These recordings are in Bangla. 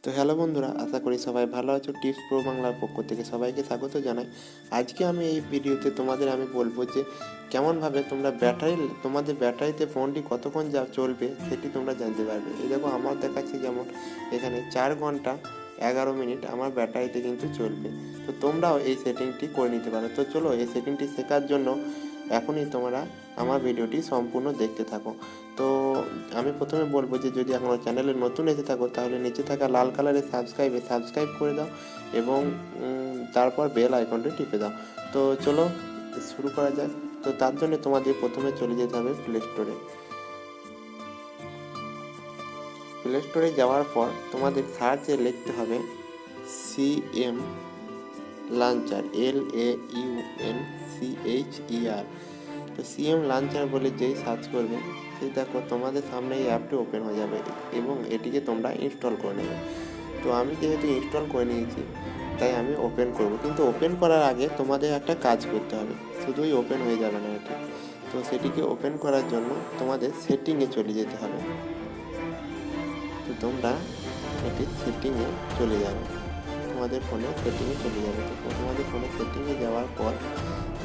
তো হ্যালো বন্ধুরা, আশা করি সবাই ভালো আছো। টিপস প্রো বাংলার পক্ষ থেকে সবাইকে স্বাগত জানাই। আজকে আমি এই ভিডিওতে আমি বলবো যে কেমনভাবে তোমরা তোমাদের ব্যাটারিতে ফোনটি কতক্ষণ চলবে সেটি তোমরা জানতে পারবে। এই দেখো আমার দেখাচ্ছে যেমন এখানে 4 ঘন্টা 11 মিনিট আমার ব্যাটারিতে কিন্তু চলবে। তো তোমরাও এই সেটিংটি করে নিতে পারো। তো চলো এই সেটিংটি শেখার জন্য এখনই তোমরা আমার ভিডিওটি সম্পূর্ণ দেখতে থাকো। তো আমি প্রথমে বলবো যে যদি এখনও চ্যানেলে নতুন এসে থাকো তাহলে নিচে থাকা লাল কালারের সাবস্ক্রাইব করে দাও এবং তারপর বেল আইকনটি টিপে দাও। তো চলো শুরু করা যাক। তো তার জন্য তোমাদের প্রথমে চলে যেতে হবে প্লে স্টোরে যাওয়ার পর তোমাদের সার্চে লিখতে হবে সিএম লঞ্চার, LAUNCHER। তো সিএম লঞ্চার বলে যেই সার্চ করবে সেই দেখো তোমাদের সামনে এই অ্যাপটি ওপেন হয়ে যাবে এবং এটিকে তোমরা ইনস্টল করে নেবে। তো আমি যেহেতু ইনস্টল করে নিয়েছি তাই আমি ওপেন করব, কিন্তু ওপেন করার আগে তোমাদের একটা কাজ করতে হবে, শুধুই ওপেন হয়ে যাবে না এটি। তো সেটিকে ওপেন করার জন্য তোমাদের সেটিংয়ে চলে যেতে হবে। তো তোমরা এটি সেটিংয়ে চলে যাবে, তোমাদের ফোনে সেটিংয়ে চলে যাবে। তো তোমাদের ফোনে সেটিংয়ে যাওয়ার পর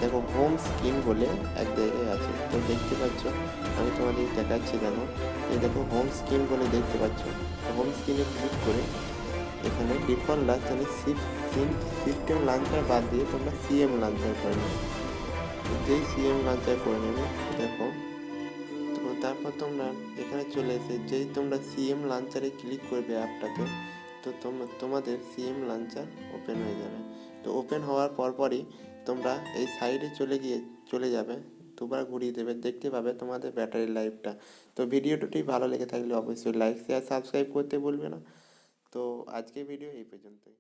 দেখো হোম স্ক্রিন বলে এক জায়গায় আছে, তো দেখতে পাচ্ছ আমি তোমাদের দেখাচ্ছি। দেখো এই দেখো হোম স্ক্রিন বলে দেখতে পাচ্ছ। হোম স্ক্রিনে ক্লিক করে এখানে ডিফল্ট লাঞ্চারে সিস্টেম লাঞ্চার বাদ দিয়ে তোমরা সিএম লাঞ্চার করে নেবে। যেই সিএম লাঞ্চার করে নেবে দেখো, তো তারপর তোমরা এখানে চলে এসে যেই তোমরা সিএম লাঞ্চারে ক্লিক করবে অ্যাপটাতে, তো তোমাদের সিএম লাঞ্চার ওপেন হয়ে যাবে। তো ওপেন হওয়ার পরপরই তোমরা এই সাইডে চলে যাবে, দুবার ঘুরিয়ে দেবে, দেখতে পাবে তোমাদের ব্যাটারি লাইফটা। তো ভিডিওটি ভালো লেগে থাকলে অবশ্যই লাইক শেয়ার সাবস্ক্রাইব করতে ভুলবে না। তো আজকে ভিডিও এই পর্যন্তই।